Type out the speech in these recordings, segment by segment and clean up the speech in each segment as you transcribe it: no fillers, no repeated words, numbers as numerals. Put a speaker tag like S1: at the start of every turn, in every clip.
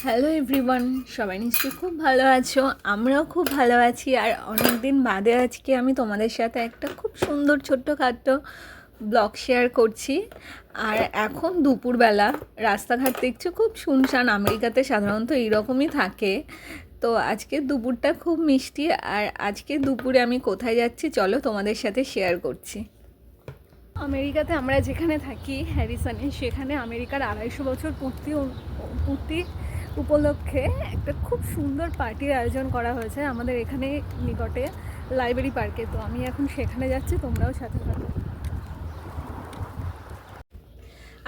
S1: Hello everyone, সবাই নিশ্চয়ই খুব ভালো আছো। আমরাও খুব ভালো আছি। আর অনেক দিন বাদে আজকে আমি তোমাদের সাথে একটা খুব সুন্দর ছোট্টখাট্ট ব্লগ শেয়ার করছি। আর এখন দুপুরবেলা রাস্তাঘাট দেখছো খুব শুনশান। আমেরিকাতে সাধারণত এইরকমই থাকে। তো আজকে দুপুরটা খুব মিষ্টি। আর আজকে দুপুরে আমি কোথায় যাচ্ছি চলো তোমাদের সাথে শেয়ার করছি। আমেরিকাতে আমরা যেখানে থাকি হ্যারিসনে, সেখানে আমেরিকার 250 বছর পূর্তি উপলক্ষে একটা খুব সুন্দর পার্টির আয়োজন করা হয়েছে আমাদের এখানে নিকটে লাইব্রেরি পার্কে। তো আমি এখন সেখানে যাচ্ছি, তোমরাও সাথে থাকো।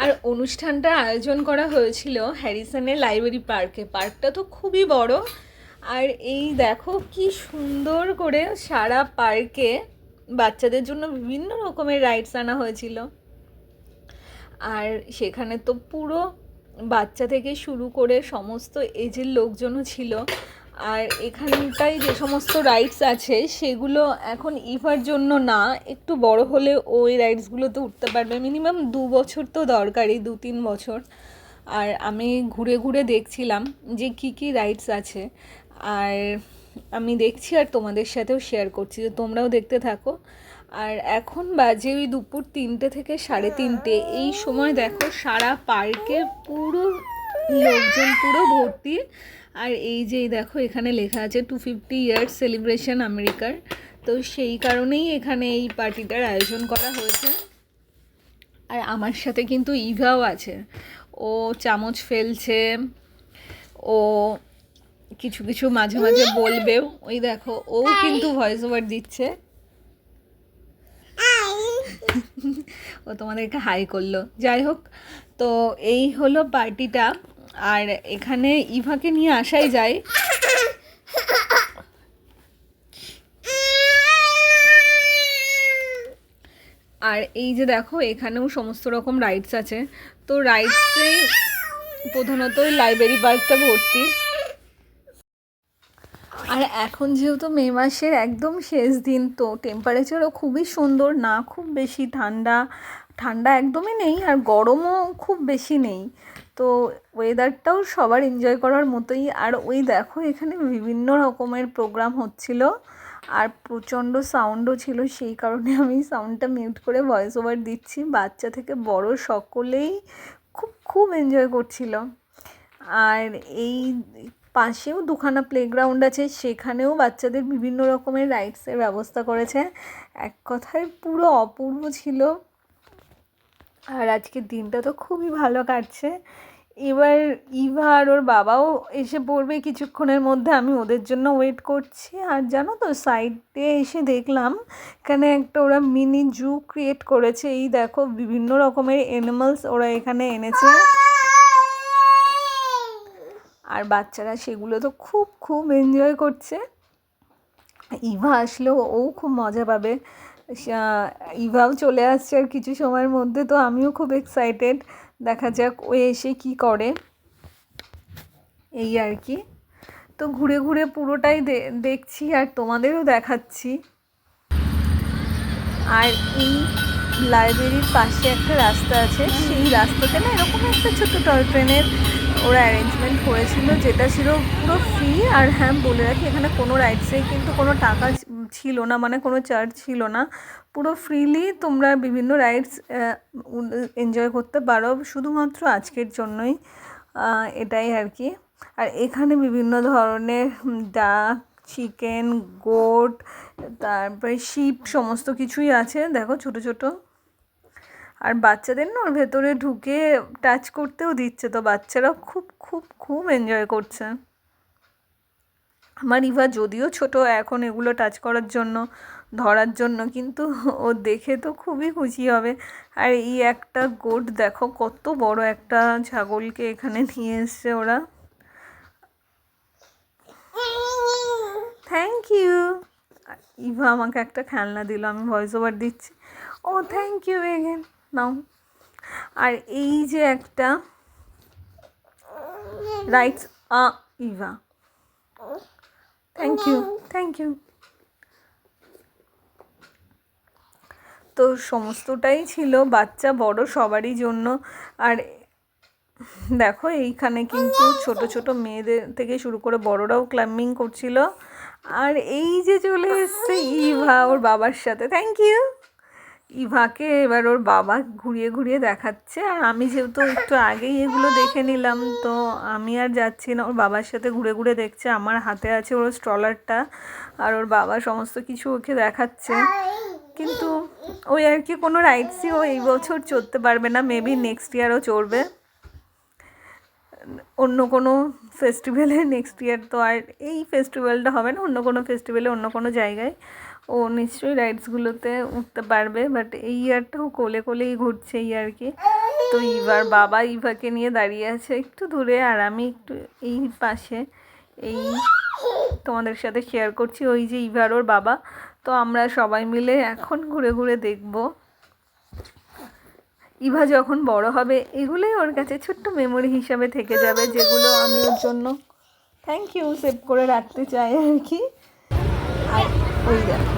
S1: আর অনুষ্ঠানটা আয়োজন করা হয়েছিল হ্যারিসনের লাইব্রেরি পার্কে। পার্কটা তো খুবই বড়। আর এই দেখো কি সুন্দর করে সারা পার্কে বাচ্চাদের জন্য বিভিন্ন রকমের রাইডস আনা হয়েছিল। আর সেখানে তো পুরো বাচ্চা থেকে শুরু করে সমস্ত এজের লোকজনও ছিল। আর এখানটায় যে সমস্ত রাইডস আছে সেগুলো এখন ইভার জন্য না, একটু বড় হলে ওই রাইডসগুলোতে উঠতে পারবে। মিনিমাম 2 বছর তো দরকারই, 2-3 বছর। আর আমি ঘুরে ঘুরে দেখছিলাম যে কি কি রাইডস আছে। আর আমি দেখছি আর তোমাদের সাথেও শেয়ার করছি, যে তোমরাও দেখতে থাকো। আর এখন বাজে ওই দুপুর 3টে থেকে 3:30। এই সময় দেখো সারা পার্কে পুরো লোকজন পুরো ভর্তি। আর এই যে দেখো এখানে লেখা আছে 250 ইয়ার্স সেলিব্রেশন আমেরিকার। তো সেই কারণেই এখানে এই পার্টিটার আয়োজন করা হয়েছে। আর আমার সাথে কিন্তু ইভাও আছে। ও চামচ ফেলছে, ও কিছু কিছু মাঝে মাঝে বলবেও। ওই দেখো ও কিন্তু ভয়েস ওভার দিচ্ছে। ও তোমাদেরকে হাই করলো। যাই হোক, তো এই হলো পার্টিটা। আর এখানে ইভাকে নিয়ে আসাই যায়। আর এই যে দেখো এখানেও সমস্ত রকম রাইডস আছে। তো রাইডসে প্রধানত লাইব্রেরি পার্কটা ভর্তি। আর এখন যেহেতু মে মাসের একদম শেষ দিন, তো টেম্পারেচারও খুবই সুন্দর, না খুব বেশি ঠান্ডা ঠান্ডা একদমই নেই, আর গরমও খুব বেশি নেই। তো ওয়েদারটাও সবার এনজয় করার মতোই। আর ওই দেখো এখানে বিভিন্ন রকমের প্রোগ্রাম হচ্ছিল, আর প্রচণ্ড সাউন্ডও ছিল। সেই কারণে আমি সাউন্ডটা মিউট করে ভয়েস ওভার দিচ্ছি। বাচ্চা থেকে বড় সকলেই খুব খুব এনজয় করছিল। আর এই পাশেও দুখানা প্লেগ্রাউন্ড আছে, সেখানেও বাচ্চাদের বিভিন্ন রকমের রাইডসের ব্যবস্থা করেছে। এক কথায় পুরো অপূর্ব ছিল। আর আজকের দিনটা তো খুবই ভালো কাটছে। এবার ইভা আর ওর বাবাও এসে পড়বে কিছুক্ষণের মধ্যে। আমি ওদের জন্য ওয়েট করছি। আর জানো তো, সাইডে এসে দেখলাম এখানে একটা ওরা মিনি জু ক্রিয়েট করেছে। এই দেখো বিভিন্ন রকমের অ্যানিমালস ওরা এখানে এনেছে। আর বাচ্চারা সেগুলো তো খুব খুব এনজয় করছে। ইভা আসলেও ও খুব মজা পাবে। ইভাও চলে আসছে আর কিছু সময়ের মধ্যে। তো আমিও খুব এক্সাইটেড, দেখা যাক ও এসে কি করে, এই আর কি। তো ঘুরে ঘুরে পুরোটাই দেখছি আর তোমাদেরও দেখাচ্ছি। আর এই লাইব্রেরির পাশে একটা রাস্তা আছে, সেই রাস্তাতে না এরকম একটা ছোট্ট টয় ট্রেনের ওরা অ্যারেঞ্জমেন্ট করেছিল, যেটা ছিল পুরো ফ্রি। আর হ্যাঁ, বলে রাখি এখানে কোনো রাইডসে কিন্তু কোনো টাকা ছিল না, মানে কোনো চার্জ ছিল না। পুরো ফ্রিলি তোমরা বিভিন্ন রাইডস এনজয় করতে পারো, শুধুমাত্র আজকের জন্যই। এটাই আর কি। আর এখানে বিভিন্ন ধরনের ডাক, চিকেন, গোট, তারপরে শিপ সমস্ত কিছুই আছে দেখো, ছোট ছোট। আর বাচ্চাদের না ওর ভেতরে ঢুকে টাচ করতেও দিচ্ছে। তো বাচ্চারা খুব খুব খুব এনজয় করছে। আমার ইভা যদিও ছোট এখন এগুলো টাচ করার জন্য, ধরার জন্য, কিন্তু ও দেখে তো খুবই খুশি হবে। আর এই একটা গোট দেখো, কত বড় একটা ছাগলকে এখানে নিয়ে এসছে ওরা। Thank you. ইভা আমাকে একটা খেলনা দিল, আমি ভয়েস ওভার দিচ্ছি। ও থ্যাংক ইউ এগেন, নাও। আর এই যে একটা রাইটস ইভা, থ্যাংক ইউ থ্যাংক ইউ। তো সমস্তটাই ছিল বাচ্চা বড় সবারই জন্য। আর দেখো এইখানে কিন্তু ছোট ছোট মেয়েদের থেকে শুরু করে বড়রাও ক্লাম্বিং করছিল। আর এই যে চলে এসছে ইভা ওর বাবার সাথে, থ্যাংক ইউ। ইভাকে এবার ওর বাবা ঘুরিয়ে ঘুরিয়ে দেখাচ্ছে, আর আমি যেহেতু একটু আগেই এগুলো দেখে নিলাম, তো আমি আর যাচ্ছি না, ওর বাবার সাথে ঘুরে ঘুরে দেখছে। আমার হাতে আছে ওর স্ট্রলারটা, আর ওর বাবা সমস্ত কিছু ওকে দেখাচ্ছে। কিন্তু ওই আর কি কোনো রাইডসই ও এই বছর চড়তে পারবে না, মেবি নেক্সট ইয়ারও চড়বে অন্য কোনো ফেস্টিভ্যালে। নেক্সট ইয়ার তো আর এই ফেস্টিভ্যালটা হবে না, অন্য কোনো ফেস্টিভ্যালে অন্য কোনো জায়গায় ও নিশ্চয়ই রাইডসগুলোতে উঠতে পারবে, বাট এই ইয়ারটাও কোলে কোলেই ঘুরছে এই আর কি। তো ইভার বাবা ইভাকে নিয়ে দাঁড়িয়ে আছে একটু দূরে, আর আমি একটু এই পাশে এই তোমাদের সাথে শেয়ার করছি। ওই যে ইভার ওর বাবা, তো আমরা সবাই মিলে এখন ঘুরে ঘুরে দেখবো। ইভা যখন বড় হবে এগুলোই ওর কাছে ছোট্ট মেমোরি হিসাবে থেকে যাবে, যেগুলো আমি ওর জন্য থ্যাংক ইউ সেভ করে রাখতে চাই আর কি। আর ওই দেখো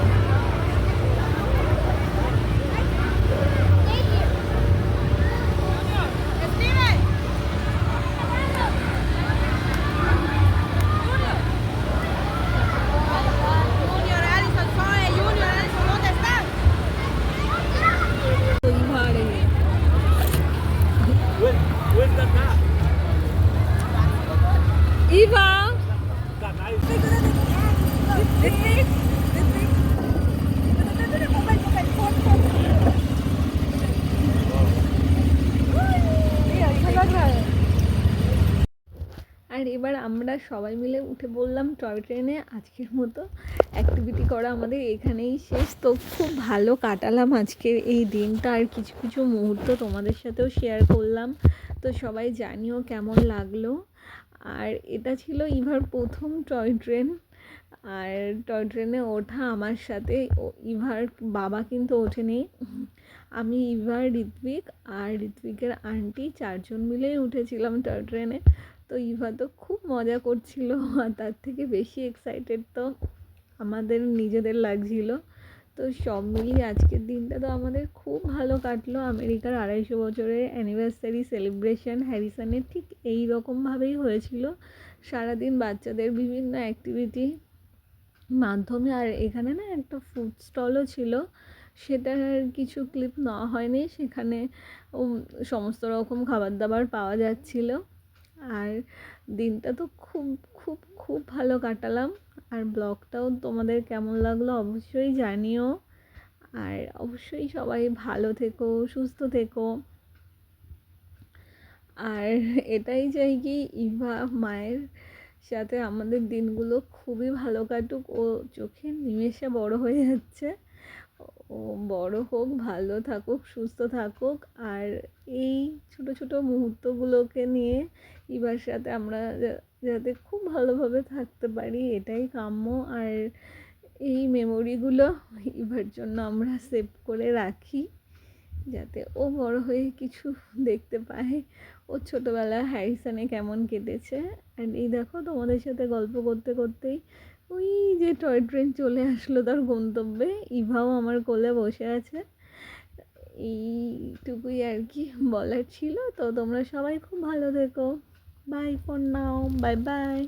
S1: ইভা আর এবার আমরা সবাই মিলে উঠে পড়লাম টয় ট্রেনে। আজকের মতো অ্যাক্টিভিটি করা আমাদের এখানেই শেষ। তো খুব ভালো কাটালাম আজকের এই দিনটা, আর কিছু কিছু মুহূর্ত তোমাদের সাথেও শেয়ার করলাম। তো সবাই জানিও কেমন লাগলো। আর এটা ছিল ইভার প্রথম টয় ট্রেন, আর টয় ট্রেনে ওঠা আমার সাথে ইভার বাবা কিন্তু ওঠেনি। আমি ইভা, ঋত্বিক আর ঋত্বিকের আন্টি চারজন মিলেই উঠেছিলাম টয় ট্রেনে। তো ইভা তো খুব মজা করছিল, আর তার থেকে বেশি এক্সাইটেড তো আমাদের নিজেদের লাগছিল। তো সব মিলিয়ে আজকের দিনটা তো আমাদের খুব ভালো কাটলো। আমেরিকার 250 বছরের অ্যানিভার্সারি সেলিব্রেশন হ্যারিসনের ঠিক এই রকমভাবেই হয়েছিল। সারাদিন বাচ্চাদের বিভিন্ন অ্যাক্টিভিটি মাধ্যমে, আর এখানে না একটা ফুড স্টলও ছিল, সেটার কিছু ক্লিপ নেওয়া হয়নি। সেখানে সমস্ত রকম খাবার দাবার পাওয়া যাচ্ছিল। আর দিনটা তো খুব খুব খুব ভালো কাটালাম। আর ব্লগটাও তোমাদের কেমন লাগলো অবশ্যই জানিও। আর অবশ্যই সবাই ভালো থেকো, সুস্থ থেকো। আর এটাই চাই কি ইভা মায়ের সাথে আমাদের দিনগুলো খুবই ভালো কাটুক। ও চোখের নিমেষে বড় হয়ে যাচ্ছে, ও বড় হোক, ভালো থাকুক, সুস্থ থাকুক। আর এই ছোট ছোট মুহূর্তগুলোকে নিয়ে ইভার সাথে আমরা যাতে খুব ভালোভাবে থাকতে পারি, এটাই কাম্য। আর এই মেমোরিগুলো ইভার জন্য আমরা সেভ করে রাখি, যাতে ও বড় হয়ে কিছু দেখতে পায় ওর ছোটোবেলা হ্যারিসনে কেমন কেটেছে। অ্যান্ড এই দেখো তোমাদের সাথে গল্প করতে করতেই ওই যে টয় ট্রেন চলে আসলো তার গন্তব্যে, ইভাও আমার কোলে বসে আছে। এইটুকুই আর কি বলার ছিল। তো তোমরা সবাই খুব ভালো থেকো। Bye for now, bye by.